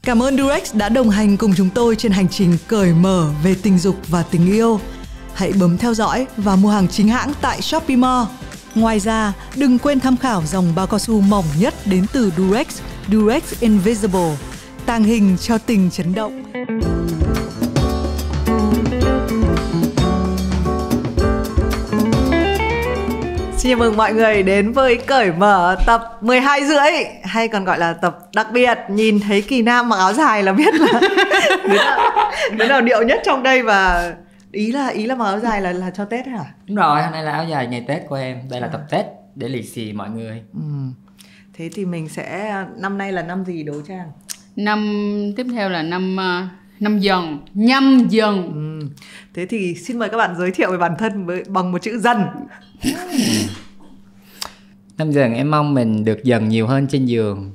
Cảm ơn Durex đã đồng hành cùng chúng tôi trên hành trình cởi mở về tình dục và tình yêu. Hãy bấm theo dõi và mua hàng chính hãng tại Shopee Mall. Ngoài ra, đừng quên tham khảo dòng bao cao su mỏng nhất đến từ Durex, Durex Invisible, tàng hình cho tình chấn động. Xin chào mừng mọi người đến với Cởi Mở tập 12 rưỡi, hay còn gọi là tập đặc biệt. Nhìn thấy Kỳ Nam mặc áo dài là biết là đứa nào điệu nhất trong đây. Và ý là mặc áo dài là cho Tết hả? Đúng rồi, hôm nay là áo dài ngày Tết của em. Đây là tập Tết để lì xì mọi người. Thế thì mình sẽ, năm nay là năm gì Đỗ Trang? Năm tiếp theo là năm Dần, Nhâm Dần. Thế thì xin mời các bạn giới thiệu về bản thân bằng một chữ Dần. Năm Dần em mong mình được dần nhiều hơn trên giường.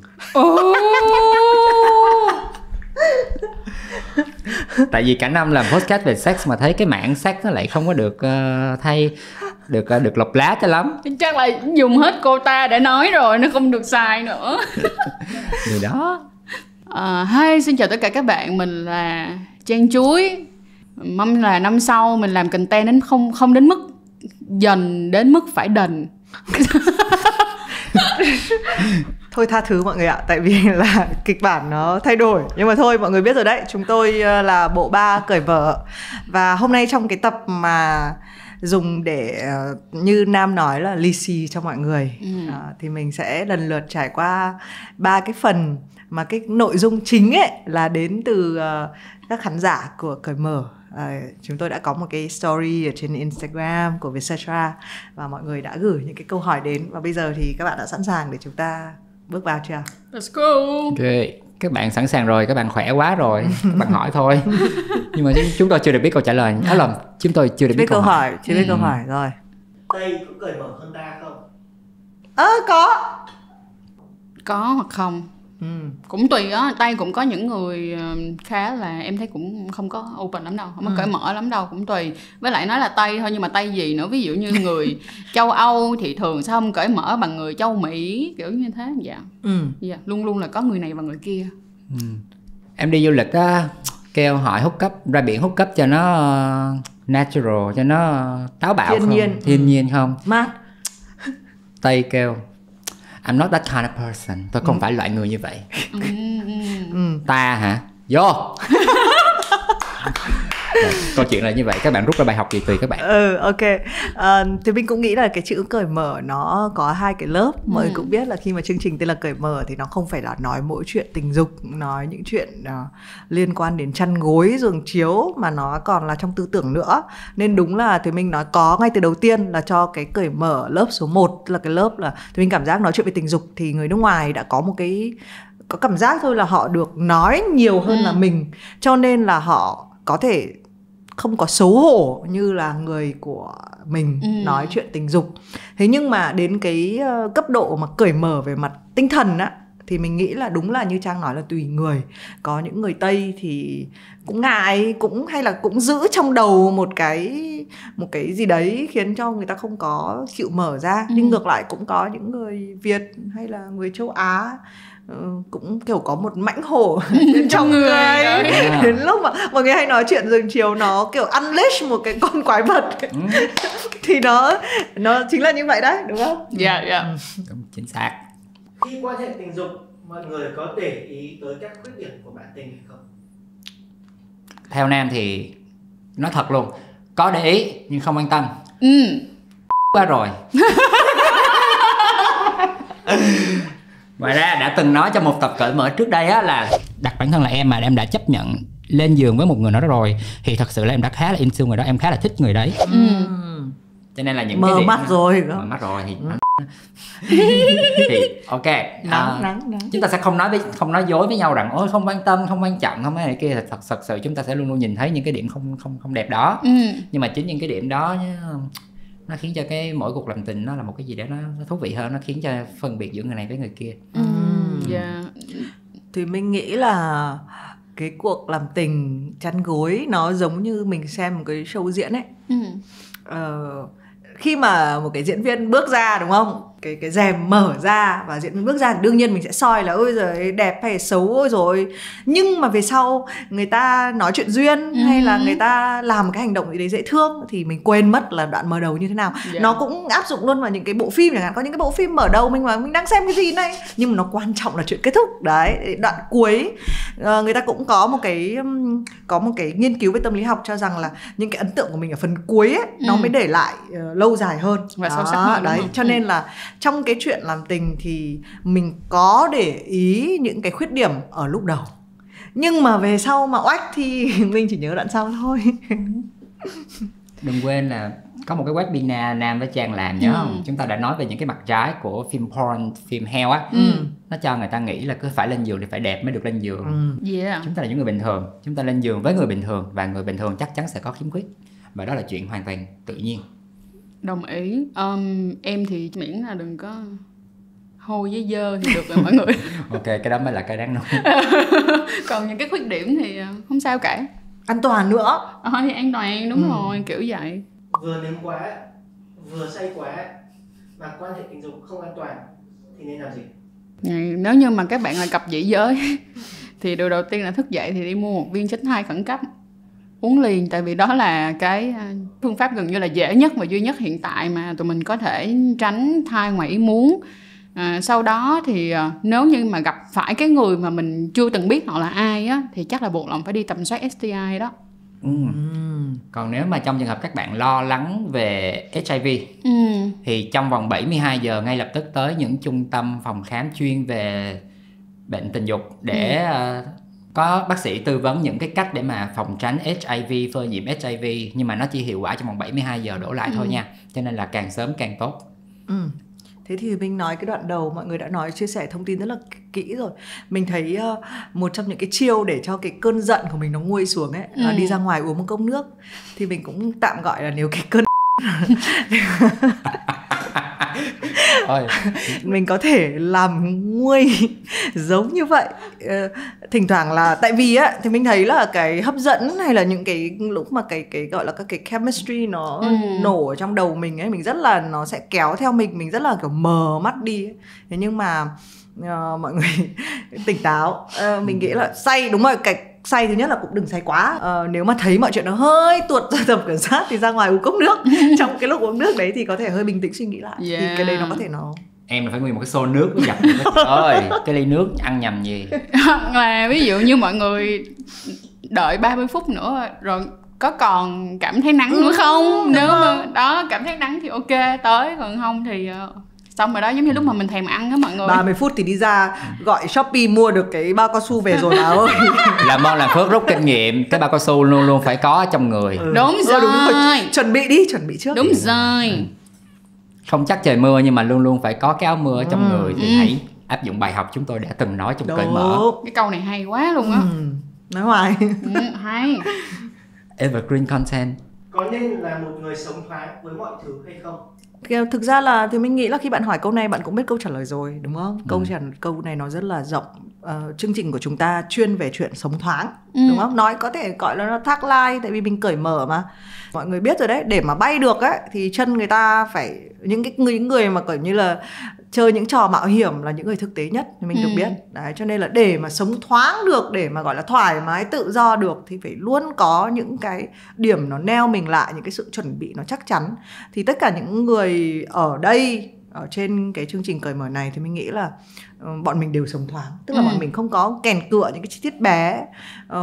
Tại vì cả năm làm podcast về sex mà thấy cái mảng sex nó lại không có được được lọc lá cho lắm. Chắc là dùng hết quota để nói rồi, nó không được xài nữa. Điều đó. Hi, xin chào tất cả các bạn, mình là Trang Chuối. Mong là năm sau mình làm content đến không đến mức dần đến mức phải đần. Thôi tha thứ mọi người ạ, tại vì là kịch bản nó thay đổi. Nhưng mà thôi, mọi người biết rồi đấy, chúng tôi là bộ ba Cởi Mở. Và hôm nay trong cái tập mà dùng để như Nam nói là lì xì cho mọi người, thì mình sẽ lần lượt trải qua 3 cái phần mà cái nội dung chính ấy là đến từ các khán giả của Cởi Mở. Chúng tôi đã có một cái story ở trên Instagram của Vietcetera và mọi người đã gửi những cái câu hỏi đến. Và bây giờ thì các bạn đã sẵn sàng để chúng ta bước vào chưa? Let's go. Ok, các bạn sẵn sàng rồi, các bạn khỏe quá rồi, các bạn hỏi thôi. Nhưng mà chúng tôi chưa được biết câu trả lời. Chúng tôi chưa được biết câu hỏi. Chưa biết câu hỏi rồi. Tây có cởi mở hơn ta không? Có hoặc không. Cũng tùy á, Tây cũng có những người khá là em thấy cũng không có open lắm đâu, không có cởi mở lắm đâu, cũng tùy. Với lại nói là Tây thôi nhưng mà Tây gì nữa, ví dụ như người châu Âu thì thường sẽ không cởi mở bằng người châu Mỹ, kiểu như thế. Dạ. Luôn luôn là có người này và người kia. Em đi du lịch á, kêu hỏi hút cấp, ra biển hút cấp cho nó natural, cho nó táo bạo, thiên nhiên không? Mát. Tây kêu I'm not that kind of person. Tôi không phải loại người như vậy. Ta hả? Vô. Câu chuyện là như vậy. Các bạn rút ra bài học gì tùy các bạn. Ok. Thì mình cũng nghĩ là cái chữ cởi mở nó có hai cái lớp. Mọi người cũng biết là khi mà chương trình tên là Cởi Mở thì nó không phải là nói mỗi chuyện tình dục, nói những chuyện liên quan đến chăn gối, giường chiếu, mà nó còn là trong tư tưởng nữa. Nên đúng là thì mình nói có ngay từ đầu tiên là cho cái Cởi Mở lớp số 1 là cái lớp là thì mình cảm giác nói chuyện về tình dục thì người nước ngoài đã có một cái cảm giác thôi là họ được nói nhiều hơn là mình, cho nên là họ có thể không có xấu hổ như là người của mình nói chuyện tình dục. Thế nhưng mà đến cái cấp độ mà cởi mở về mặt tinh thần á, thì mình nghĩ là đúng là như Trang nói là tùy người. Có những người Tây thì cũng ngại, hay là cũng giữ trong đầu một cái gì đấy khiến cho người ta không có chịu mở ra. Nhưng ngược lại cũng có những người Việt hay là người châu Á cũng kiểu có một mãnh hổ trong người. Đến lúc mà mọi người hay nói chuyện giường chiều nó kiểu unleash một cái con quái vật thì nó chính là như vậy đấy, đúng không? Dạ. Chính xác. Khi quan hệ tình dục, mọi người có để ý tới các khuyết điểm của bạn tình hay không? Theo Nam thì nói thật luôn, có để ý nhưng không quan tâm. Quá rồi. Ngoài ra đã từng nói trong một tập Cởi Mở trước đây á, là đặt bản thân là em mà em đã chấp nhận lên giường với một người đó rồi thì thật sự là em đã khá là into người đó, em khá là thích người đấy. Cho nên là những mở cái điểm mắt rồi thì ok, nắng. chúng ta sẽ không nói dối với nhau rằng ôi không quan tâm, không quan trọng, không cái này kia. Thật sự chúng ta sẽ luôn luôn nhìn thấy những cái điểm không đẹp đó. Nhưng mà chính những cái điểm đó nó khiến cho cái mỗi cuộc làm tình nó là một cái gì đó nó thú vị hơn, nó khiến cho phân biệt giữa người này với người kia. Thì mình nghĩ là cái cuộc làm tình chăn gối nó giống như mình xem một cái show diễn ấy. Khi mà một cái diễn viên bước ra, đúng không, cái rèm mở ra và diễn viên bước ra thì đương nhiên mình sẽ soi là ôi giời đẹp hay xấu, ôi rồi. Nhưng mà về sau người ta nói chuyện duyên hay là người ta làm cái hành động gì đấy dễ thương thì mình quên mất là đoạn mở đầu như thế nào. Nó cũng áp dụng luôn vào những cái bộ phim chẳng hạn. Có những cái bộ phim mở đầu mình đang xem cái gì này, nhưng mà nó quan trọng là chuyện kết thúc. Đấy, đoạn cuối người ta cũng có một cái nghiên cứu về tâm lý học cho rằng là những cái ấn tượng của mình ở phần cuối ấy, nó mới để lại lâu dài hơn và sâu sắc hơn. Đấy, cho nên là trong cái chuyện làm tình thì mình có để ý những cái khuyết điểm ở lúc đầu, nhưng mà về sau mà oách thì mình chỉ nhớ đoạn sau thôi. Đừng quên là có một cái webinar Nam với Trang làm nhớ không? Chúng ta đã nói về những cái mặt trái của phim porn, phim heo á. Nó cho người ta nghĩ là cứ phải lên giường thì phải đẹp mới được lên giường. Chúng ta là những người bình thường, chúng ta lên giường với người bình thường và người bình thường chắc chắn sẽ có khiếm khuyết, và đó là chuyện hoàn toàn tự nhiên. Đồng ý. Em thì miễn là đừng có hôi với dơ thì được rồi mọi người. Ok, cái đó mới là cái đáng nói. Còn những cái khuyết điểm thì không sao cả. An toàn nữa. Thì an toàn, đúng rồi, kiểu vậy. Vừa nếm quá, vừa say quá mà quan hệ tình dục không an toàn thì nên làm gì? Nếu như mà các bạn là cặp dị giới thì điều đầu tiên là thức dậy thì đi mua một viên tránh thai khẩn cấp, uống liền, tại vì đó là cái phương pháp gần như là dễ nhất và duy nhất hiện tại mà tụi mình có thể tránh thai ngoài ý muốn. Sau đó thì nếu như mà gặp phải cái người mà mình chưa từng biết họ là ai á, thì chắc là buộc lòng phải đi tầm soát STI đó. Còn nếu mà trong trường hợp các bạn lo lắng về HIV thì trong vòng 72 giờ ngay lập tức tới những trung tâm phòng khám chuyên về bệnh tình dục để có bác sĩ tư vấn những cái cách để mà phòng tránh HIV, phơi nhiễm HIV, nhưng mà nó chỉ hiệu quả trong vòng 72 giờ đổ lại thôi nha, cho nên là càng sớm càng tốt. Thế thì mình nói cái đoạn đầu mọi người đã nói chia sẻ thông tin rất là kỹ rồi. Mình thấy một trong những cái chiêu để cho cái cơn giận của mình nó nguôi xuống ấy là đi ra ngoài uống một cốc nước. Thì mình cũng tạm gọi là nếu cái cơn mình có thể làm nguôi giống như vậy. Thỉnh thoảng là tại vì á thì mình thấy là cái hấp dẫn hay là những cái lúc mà cái gọi là các cái chemistry nó nổ ở trong đầu mình ấy, mình rất là nó sẽ kéo theo mình rất là kiểu mờ mắt đi ấy. Thế nhưng mà mọi người tỉnh táo, mình nghĩ là say, đúng rồi, cái say thứ nhất là cũng đừng say quá. Nếu mà thấy mọi chuyện nó hơi tuột ra tầm kiểm soát thì ra ngoài uống cốc nước. Trong cái lúc uống nước đấy thì có thể hơi bình tĩnh suy nghĩ lại. Thì cái đấy nó có thể nó em là phải nguyên một cái xô nước mới dập ơi cái ly nước ăn nhầm gì. Hoặc là ví dụ như mọi người đợi 30 phút nữa rồi có còn cảm thấy nắng nữa không? Nếu mà đó cảm thấy nắng thì ok tới, còn không thì xong rồi đó, giống như lúc mà mình thèm ăn á mọi người. 30 phút thì đi ra gọi Shopee mua được cái bao cao su về rồi bà ơi. Làm ơn làm phước rút kinh nghiệm, cái bao cao su luôn luôn phải có trong người. Đúng rồi. Đúng rồi. Chuẩn bị đi, chuẩn bị trước. Đúng rồi. Không chắc trời mưa nhưng mà luôn luôn phải có cái áo mưa ở trong người thì hãy áp dụng bài học chúng tôi đã từng nói trong cởi mở. Cái câu này hay quá luôn á. Nói hoài. Hay. Evergreen content. Có nên là một người sống thoáng với mọi thứ hay không? Thực ra là thì mình nghĩ là khi bạn hỏi câu này bạn cũng biết câu trả lời rồi, đúng không? Câu này nó rất là rộng. Chương trình của chúng ta chuyên về chuyện sống thoáng, đúng không? Nói có thể gọi là nó thác lai, tại vì mình cởi mở mà. Mọi người biết rồi đấy, để mà bay được ấy thì chân người ta phải, những người mà kiểu như là chơi những trò mạo hiểm là những người thực tế nhất thì mình được biết. Đấy, cho nên là để mà sống thoáng được, để mà gọi là thoải mái tự do được thì phải luôn có những cái điểm nó neo mình lại, những cái sự chuẩn bị nó chắc chắn. Thì tất cả những người ở đây, ở trên cái chương trình cởi mở này thì mình nghĩ là bọn mình đều sống thoáng. Tức là bọn mình không có kèn cựa những cái chi tiết bé,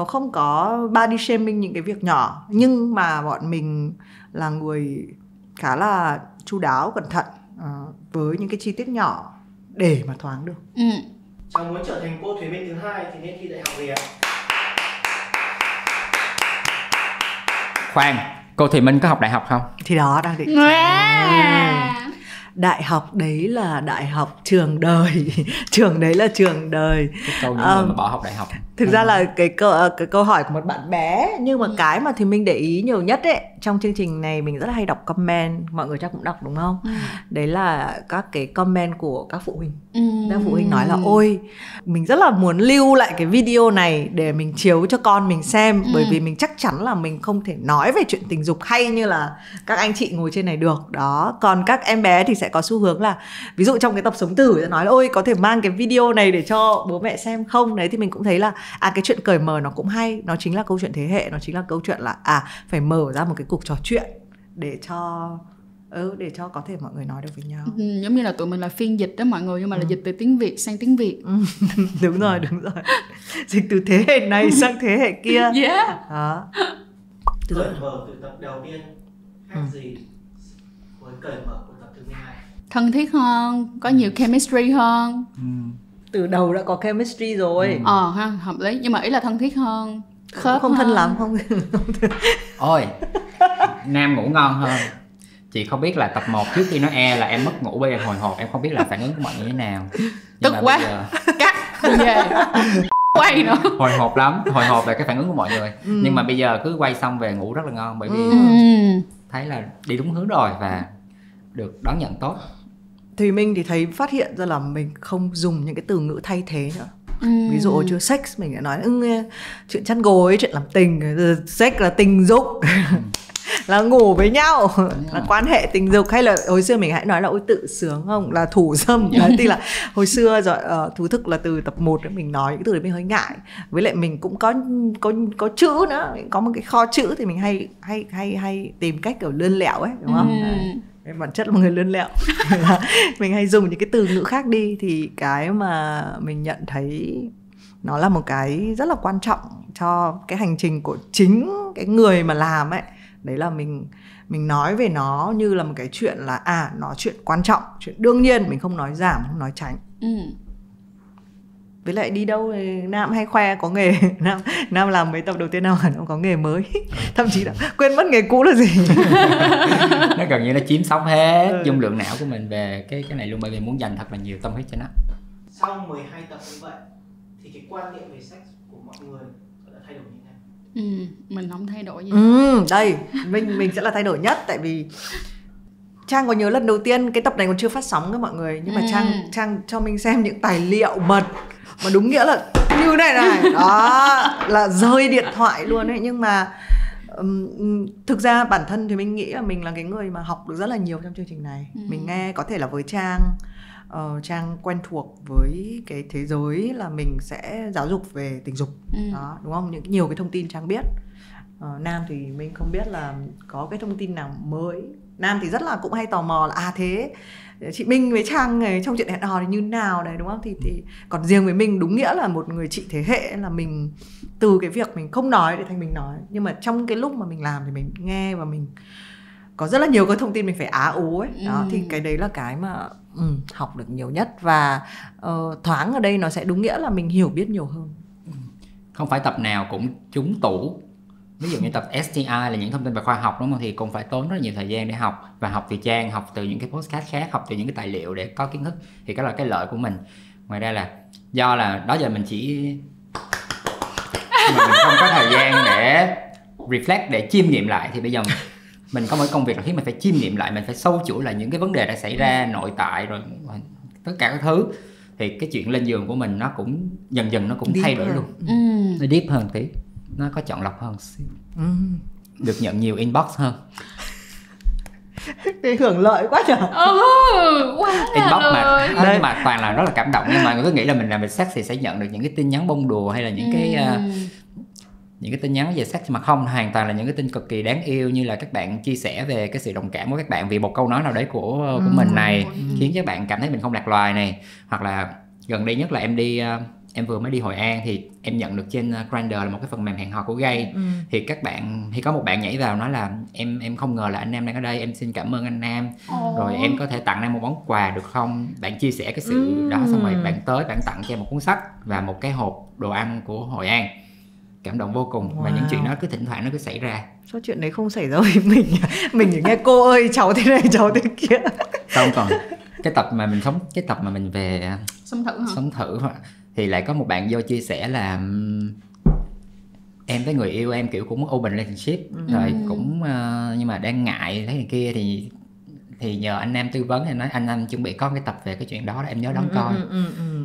không có body shaming những cái việc nhỏ, nhưng mà bọn mình là người khá là chu đáo, cẩn thận với những cái chi tiết nhỏ để mà thoáng được. Cháu muốn trở thành cô thủy minh thứ hai thì nên thi đại học gì ạ? Khoan, cô Thùy Minh có học đại học không? Thì đó đang định. Đại học đấy là đại học, trường đời. Trường đấy là trường đời. Cái câu những người mà bỏ học đại học. Thực ra là cái câu hỏi của một bạn bé. Nhưng mà cái mà thì mình để ý nhiều nhất ấy, trong chương trình này mình rất là hay đọc comment. Mọi người chắc cũng đọc đúng không? Đấy là các cái comment của các phụ huynh. Các phụ huynh nói là ôi, mình rất là muốn lưu lại cái video này để mình chiếu cho con mình xem. Bởi vì mình chắc chắn là mình không thể nói về chuyện tình dục hay như là các anh chị ngồi trên này được. Đó. Còn các em bé thì sẽ có xu hướng là ví dụ trong cái tập sống tử nói là ôi có thể mang cái video này để cho bố mẹ xem không. Đấy thì mình cũng thấy là cái chuyện cởi mở nó cũng hay, nó chính là câu chuyện thế hệ, nó chính là câu chuyện là phải mở ra một cái cuộc trò chuyện để cho có thể mọi người nói được với nhau. Giống như là tụi mình là phiên dịch đó mọi người, nhưng mà là dịch từ tiếng Việt sang tiếng Việt. Đúng rồi. Dịch từ thế hệ này sang thế hệ kia. Đó. Cởi mở từ tập đầu tiên khác gì với cởi mở của tập thứ 12? Thân thiết hơn, có nhiều chemistry hơn. Từ đầu đã có chemistry rồi. Ha, hợp lý, nhưng mà ý là thân thiết hơn, khớp không hơn. Thân lắm, không. Ôi, Nam ngủ ngon hơn. Chị không biết là tập 1 trước khi nó là em mất ngủ, bây giờ hồi hộp em không biết là phản ứng của mọi người như thế nào. Tức quá, cắt về quay nữa. Hồi hộp lắm, hồi hộp là cái phản ứng của mọi người. Nhưng mà bây giờ cứ quay xong về ngủ rất là ngon, bởi vì thấy là đi đúng hướng rồi và được đón nhận tốt. Thì mình thì thấy phát hiện ra là mình không dùng những cái từ ngữ thay thế nữa. Ví dụ hồi chưa sex mình đã nói chuyện chăn gối, chuyện làm tình, sex là tình dục. Là ngủ với nhau, là quan hệ tình dục. Hay là hồi xưa mình hãy nói là ôi tự sướng không, là thủ dâm. Đấy thì là hồi xưa rồi thú thực là từ tập 1 mình nói cái từ đấy mình hơi ngại. Với lại mình cũng có chữ nữa, có một cái kho chữ thì mình hay tìm cách kiểu lươn lẹo ấy, đúng không? Đấy, bản chất là một người lươn lẹo. Mình hay dùng những cái từ ngữ khác đi. Thì cái mà mình nhận thấy nó là một cái rất là quan trọng cho cái hành trình của chính cái người mà làm ấy. Đấy là mình nói về nó như là một cái chuyện là nó chuyện quan trọng, chuyện đương nhiên, mình không nói giảm, không nói tránh. Với lại đi đâu thì Nam hay khoe có nghề. Nam làm mấy tập đầu tiên nào nó có nghề mới. Thậm chí đã quên mất nghề cũ là gì. Nó gần như nó chiếm sống hết dung lượng não của mình về cái này luôn, bởi vì muốn dành thật là nhiều tâm huyết cho nó. Sau 12 tập như vậy thì cái quan niệm về sex của mọi người đã thay đổi như thế nào? Mình không thay đổi gì. Đây, mình sẽ là thay đổi nhất. Tại vì Trang có nhớ lần đầu tiên cái tập này còn chưa phát sóng các mọi người, nhưng mà Trang cho mình xem những tài liệu mật mà đúng nghĩa là như này đó, là rơi điện thoại luôn ấy. Nhưng mà thực ra bản thân thì mình nghĩ là mình là cái người mà học được rất là nhiều trong chương trình này. Mình nghe có thể là với Trang quen thuộc với cái thế giới là mình sẽ giáo dục về tình dục đó, đúng không? Nhiều cái thông tin Trang biết. Nam thì mình không biết là có cái thông tin nào mới. Nam thì rất là cũng hay tò mò là thế chị Minh với Trang này trong chuyện hẹn hò thì như nào đấy, đúng không? Thì còn riêng với mình đúng nghĩa là một người chị thế hệ là mình từ cái việc mình không nói để thành mình nói. Nhưng mà trong cái lúc mà mình làm thì mình nghe và mình có rất là nhiều cái thông tin mình phải ú ấy. Đó, thì cái đấy là cái mà học được nhiều nhất. Và thoáng ở đây nó sẽ đúng nghĩa là mình hiểu biết nhiều hơn. Không phải tập nào cũng trúng tủ. Ví dụ như tập STI là những thông tin về khoa học, đúng không? Thì cũng phải tốn rất là nhiều thời gian để học. Và học từ Trang, học từ những cái podcast khác, học từ những cái tài liệu để có kiến thức. Thì đó là cái lợi của mình. Ngoài ra là do là đó giờ mình chỉ mà mình không có thời gian để reflect, để chiêm nghiệm lại. Thì bây giờ mình có một công việc là khiến mình phải chiêm nghiệm lại, mình phải sâu chuỗi lại những cái vấn đề đã xảy ra, nội tại rồi tất cả các thứ. Thì cái chuyện lên giường của mình nó cũng dần dần nó cũng deep thay đổi luôn. Nó deep hơn tí, nó có chọn lọc hơn xíu. Được nhận nhiều inbox hơn. Cái hưởng lợi quá trời. Inbox mà nhưng mà toàn là rất là cảm động. Nhưng mà người cứ nghĩ là mình làm về sex thì sẽ nhận được những cái tin nhắn bông đùa hay là những cái tin nhắn về sex, mà không, hoàn toàn là những cái tin cực kỳ đáng yêu, như là các bạn chia sẻ về cái sự đồng cảm của các bạn vì một câu nói nào đấy của mình này khiến các bạn cảm thấy mình không lạc loài này. Hoặc là gần đây nhất là em vừa mới đi Hội An thì em nhận được trên Grindr là một cái phần mềm hẹn hò của gay. Thì có một bạn nhảy vào nói là em không ngờ là anh Nam đang ở đây, em xin cảm ơn anh Nam. Rồi em có thể tặng em một món quà được không? Bạn chia sẻ cái sự đó, xong rồi bạn tới bạn tặng cho em một cuốn sách và một cái hộp đồ ăn của Hội An. Cảm động vô cùng. Và những chuyện đó cứ thỉnh thoảng nó cứ xảy ra. Số chuyện đấy không xảy ra với mình chỉ nghe cô ơi cháu thế này cháu thế kia. Xong còn cái tập mà mình về sống thử thì lại có một bạn vô chia sẻ là em với người yêu em kiểu cũng open relationship rồi cũng nhưng mà đang ngại thế này kia, thì nhờ anh Nam tư vấn, thì nói anh Nam chuẩn bị có cái tập về cái chuyện đó em nhớ đón coi.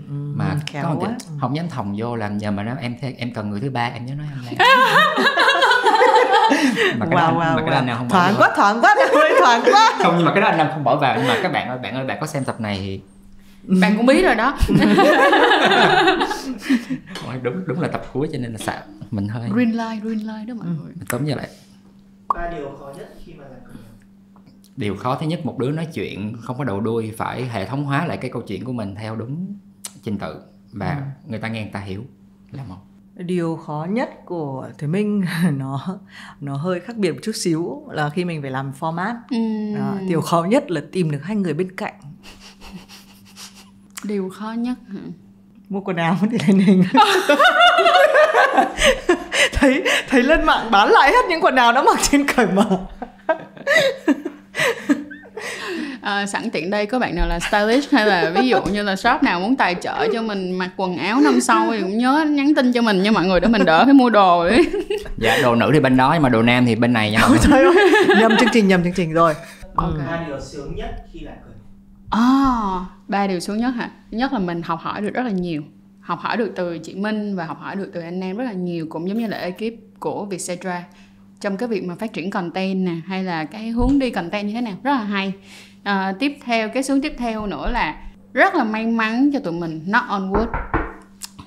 Mà có một không dám thòng vô làm, nhờ mà nó em cần người thứ ba em nhớ nói anh Nam. Mà cái đó anh Nam không thoáng quá thoáng quá không, nhưng mà cái đó anh Nam không bỏ vào. Nhưng mà các bạn ơi, bạn có xem tập này thì bạn cũng biết rồi đó. đúng là tập cuối cho nên là sợ mình hơi green light đó mọi người. tóm như lại 3 điều khó nhất khi mà làm cởi mở. Điều khó thứ nhất, một đứa nói chuyện không có đầu đuôi, phải hệ thống hóa lại cái câu chuyện của mình theo đúng trình tự và người ta nghe người ta hiểu là một. Điều khó nhất của Thùy Minh nó hơi khác biệt một chút xíu là khi mình phải làm format. Đó, điều khó nhất là tìm được hai người bên cạnh. Điều khó nhất hả? Mua quần áo thì lên hình. thấy lên mạng bán lại hết những quần áo nó mặc trên cởi mở. Sẵn tiện đây có bạn nào là stylist hay là ví dụ như là shop nào muốn tài trợ cho mình mặc quần áo năm sau thì cũng nhớ nhắn tin cho mình nha mọi người, để mình đỡ phải mua đồ ấy. Dạ, đồ nữ thì bên đó nhưng mà đồ nam thì bên này nha mọi người. Trời ơi, nhầm chương trình rồi. 3 điều sướng nhất khi làm cởi mở. 3 điều sướng nhất hả? Thứ nhất là mình học hỏi được rất là nhiều. Học hỏi được từ chị Minh và học hỏi được từ anh em rất là nhiều, cũng giống như là ekip của Vietcetera trong cái việc mà phát triển content nè, hay là cái hướng đi content như thế nào, rất là hay. Tiếp theo, cái sướng tiếp theo nữa là rất là may mắn cho tụi mình, knock on wood,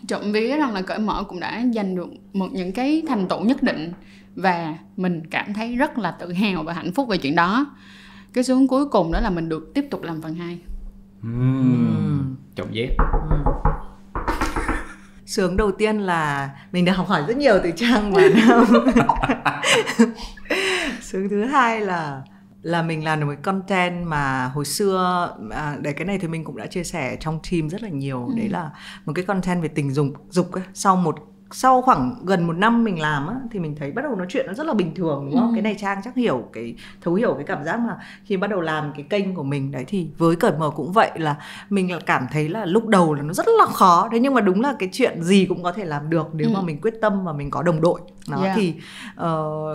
trộm vía rằng là cởi mở cũng đã giành được những cái thành tựu nhất định và mình cảm thấy rất là tự hào và hạnh phúc về chuyện đó. Cái sướng cuối cùng đó là mình được tiếp tục làm phần 2. Trộm vía. Sướng đầu tiên là mình được học hỏi rất nhiều từ Trang và Nam. Sướng thứ hai là mình làm được một content mà hồi xưa để cái này thì mình cũng đã chia sẻ trong team rất là nhiều. Đấy là một cái content về tình dục ấy. Sau khoảng gần 1 năm mình làm á, thì mình thấy bắt đầu nói chuyện nó rất là bình thường, đúng không? Cái này Trang chắc thấu hiểu cái cảm giác mà khi bắt đầu làm cái kênh của mình đấy, thì với cởi mở cũng vậy, là mình là cảm thấy là lúc đầu là nó rất là khó đấy, nhưng mà đúng là cái chuyện gì cũng có thể làm được nếu mà mình quyết tâm và mình có đồng đội. Đó, thì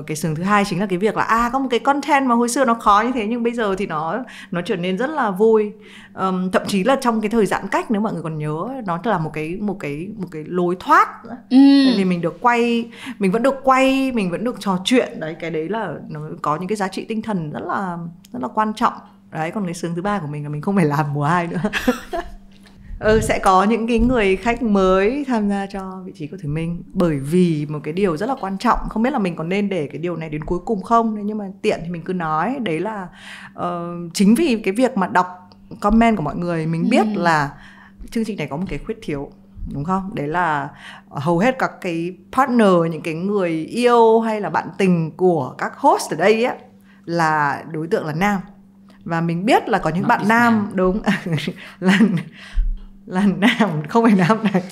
cái sướng thứ hai chính là cái việc là có một cái content mà hồi xưa nó khó như thế nhưng bây giờ thì nó trở nên rất là vui. Thậm chí là trong cái thời giãn cách, nếu mọi người còn nhớ, nó là một cái lối thoát nữa. Vì mình được quay, mình vẫn được quay, mình vẫn được trò chuyện đấy, cái đấy là nó có những cái giá trị tinh thần rất là quan trọng đấy. Còn cái sướng thứ ba của mình là mình không phải làm mùa 2 nữa. Sẽ có những cái người khách mới tham gia cho vị trí của Thùy Minh, bởi vì một cái điều rất là quan trọng, không biết là mình có nên để cái điều này đến cuối cùng không, nhưng mà tiện thì mình cứ nói, đấy là chính vì cái việc mà đọc comment của mọi người mình biết là chương trình này có một cái khuyết thiếu, đúng không? Đấy là hầu hết các cái partner, những cái người yêu hay là bạn tình của các host ở đây á, là đối tượng là nam. Và mình biết là có những bạn nam, đúng là nam, không phải nam này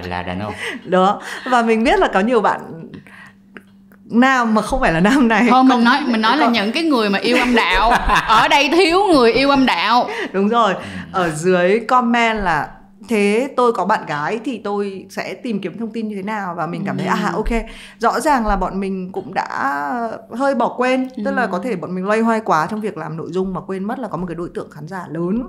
là đàn ông đó. Và mình biết là có nhiều bạn nam mà không phải là nam này. Thôi mình nói là những cái người mà yêu âm đạo. Ở đây thiếu người yêu âm đạo. Đúng rồi. Ở dưới comment là thế tôi có bạn gái thì tôi sẽ tìm kiếm thông tin như thế nào, và mình cảm thấy ok, rõ ràng là bọn mình cũng đã hơi bỏ quên, tức là có thể bọn mình loay hoay quá trong việc làm nội dung mà quên mất là có một cái đối tượng khán giả lớn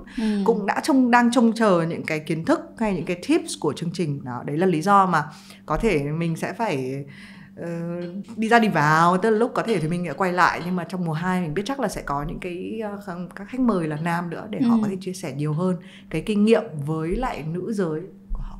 cũng đang trông chờ những cái kiến thức hay những cái tips của chương trình đó. Đấy là lý do mà có thể mình sẽ phải đi ra đi vào, tức là lúc có thể thì mình sẽ quay lại, nhưng mà trong mùa 2 mình biết chắc là sẽ có những các khách mời là nam nữa để họ có thể chia sẻ nhiều hơn cái kinh nghiệm với lại nữ giới của họ.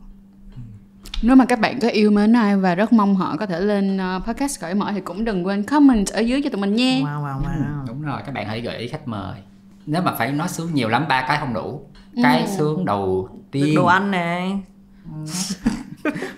Nếu mà các bạn có yêu mến ai và rất mong họ có thể lên podcast cởi mở thì cũng đừng quên comment ở dưới cho tụi mình nha. Wow. Đúng rồi, các bạn hãy gợi ý khách mời. Nếu mà phải nói sướng nhiều lắm, 3 cái không đủ. Cái sướng đầu tiên được đồ ăn này.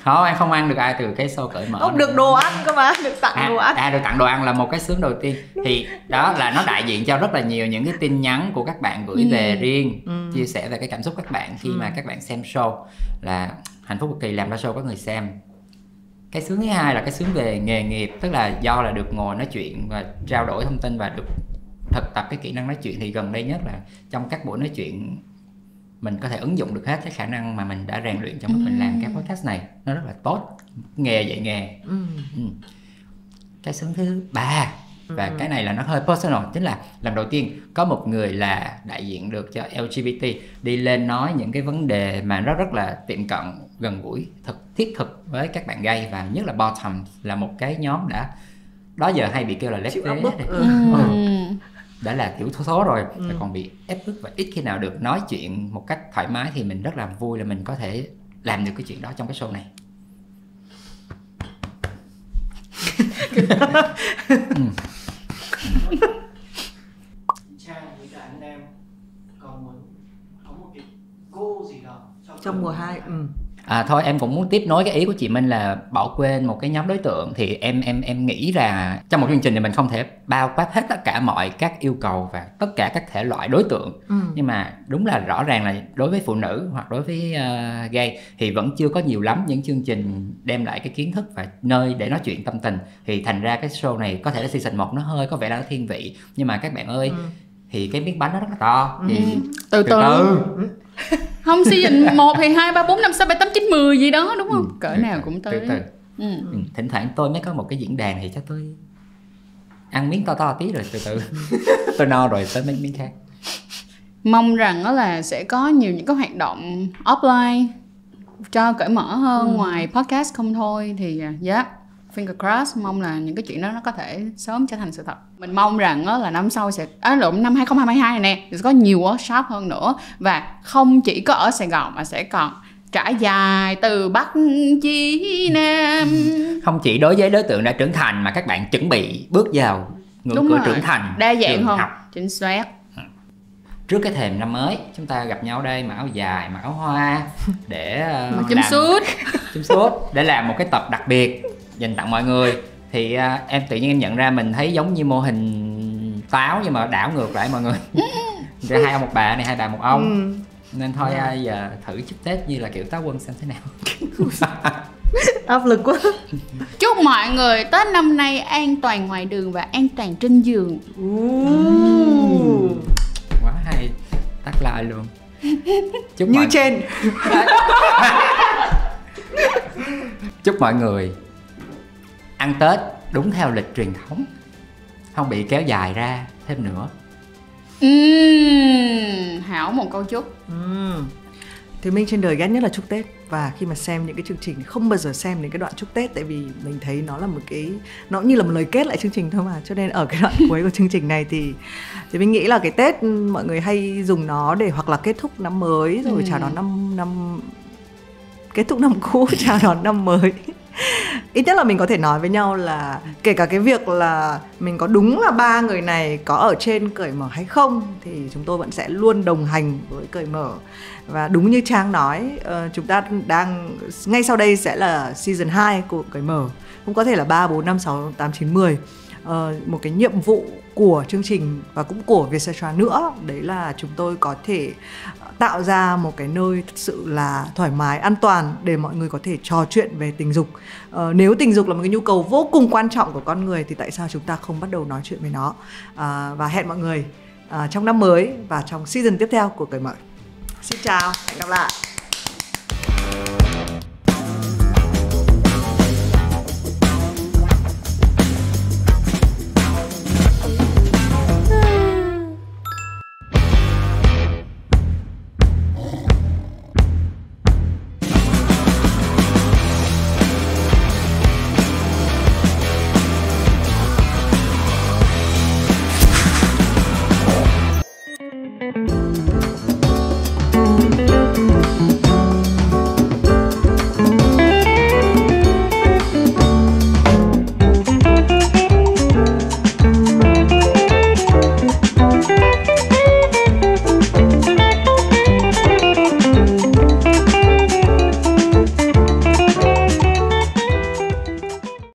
Không, em không ăn được ai từ cái show cởi mở. Không, được đồ ăn cơ mà, được tặng đồ ăn. Được tặng đồ ăn là một cái sướng đầu tiên. Thì đó là nó đại diện cho rất là nhiều những cái tin nhắn của các bạn gửi về riêng, chia sẻ về cái cảm xúc các bạn khi mà các bạn xem show, là hạnh phúc cực kỳ làm ra show có người xem. Cái sướng thứ hai là cái sướng về nghề nghiệp, tức là do là được ngồi nói chuyện và trao đổi thông tin và được thực tập cái kỹ năng nói chuyện, thì gần đây nhất là trong các buổi nói chuyện mình có thể ứng dụng được hết cái khả năng mà mình đã rèn luyện trong lúc mình làm cái podcast này. Nó rất là tốt, nghề dạy nghề. Cái sướng thứ ba, và cái này là nó hơi personal, chính là lần đầu tiên có một người là đại diện được cho LGBT đi lên nói những cái vấn đề mà nó rất là tiệm cận, gần gũi, thiết thực với các bạn gay, và nhất là Bottom là một cái nhóm đó giờ hay bị kêu là lép vế đấy. Đã là kiểu số rồi, còn bị ép bức và ít khi nào được nói chuyện một cách thoải mái, thì mình rất là vui là mình có thể làm được cái chuyện đó trong cái show này. Trang với cả anh em còn muốn có một cái goal gì đó trong mùa 2. Thôi em cũng muốn tiếp nối cái ý của chị Minh là bỏ quên một cái nhóm đối tượng. Thì em nghĩ là trong một chương trình thì mình không thể bao quát hết tất cả mọi các yêu cầu và tất cả các thể loại đối tượng. Nhưng mà đúng là rõ ràng là đối với phụ nữ hoặc đối với gay thì vẫn chưa có nhiều lắm những chương trình đem lại cái kiến thức và nơi để nói chuyện tâm tình. Thì thành ra cái show này có thể là season 1 nó hơi có vẻ là nó thiên vị, nhưng mà các bạn ơi, thì cái miếng bánh nó rất là to. Thì từ từ. Không, season 1 thì 2, 3, 4, 5, 6, 7, 8, 9, 10 gì đó đúng không? Cỡ nào cũng tới. Thỉnh thoảng tôi mới có một cái diễn đàn thì chắc tôi ăn miếng to tí rồi từ từ tôi no rồi tới mấy miếng khác. Mong rằng đó là sẽ có nhiều những cái hoạt động offline cho cởi mở hơn ngoài podcast không thôi. Thì finger crossed, mong là những cái chuyện đó nó có thể sớm trở thành sự thật. Mình mong rằng là năm sau sẽ năm 2022 này nè sẽ có nhiều workshop hơn nữa, và không chỉ có ở Sài Gòn mà sẽ còn trải dài từ Bắc chí Nam. Không chỉ đối với đối tượng đã trưởng thành mà các bạn chuẩn bị bước vào ngưỡng cửa trưởng thành, đa dạng hơn, học. chính xác. Trước cái thềm năm mới, chúng ta gặp nhau đây mặc áo dài, mặc áo hoa để chấm sút để làm một cái tập đặc biệt dành tặng mọi người. Thì em tự nhiên em nhận ra mình thấy giống như mô hình táo nhưng mà đảo ngược lại mọi người. Hai ông một bà này, hai bà một ông. Nên thôi giờ thử chúc Tết như là kiểu Táo Quân xem thế nào. Áp lực quá. Chúc mọi người Tết năm nay an toàn ngoài đường và an toàn trên giường. Quá hay, tắt like luôn. Chúc như trên. Chúc mọi người ăn Tết đúng theo lịch truyền thống, không bị kéo dài ra thêm nữa. Hảo một câu chúc. Thì mình trên đời ghét nhất là chúc Tết. Và khi mà xem những cái chương trình không bao giờ xem đến cái đoạn chúc Tết, tại vì mình thấy nó là một cái, nó như là một lời kết lại chương trình thôi mà. Cho nên ở cái đoạn cuối của chương trình này thì mình nghĩ là cái Tết mọi người hay dùng nó để hoặc là kết thúc năm mới rồi chào đón năm kết thúc năm cũ chào đón năm mới. Ít nhất là mình có thể nói với nhau là kể cả cái việc là mình có đúng là ba người này có ở trên cởi mở hay không thì chúng tôi vẫn sẽ luôn đồng hành với cởi mở. Và đúng như Trang nói, chúng ta đang ngay sau đây sẽ là season 2 của cởi mở. Cũng có thể là 3, 4, 5, 6, 8, 9, 10. Một cái nhiệm vụ của chương trình và cũng của Vietcetera nữa, đấy là chúng tôi có thể tạo ra một cái nơi thật sự là thoải mái, an toàn để mọi người có thể trò chuyện về tình dục. Nếu tình dục là một cái nhu cầu vô cùng quan trọng của con người thì tại sao chúng ta không bắt đầu nói chuyện về nó. Và hẹn mọi người trong năm mới và trong season tiếp theo của cởi mở. Xin chào, hẹn gặp lại.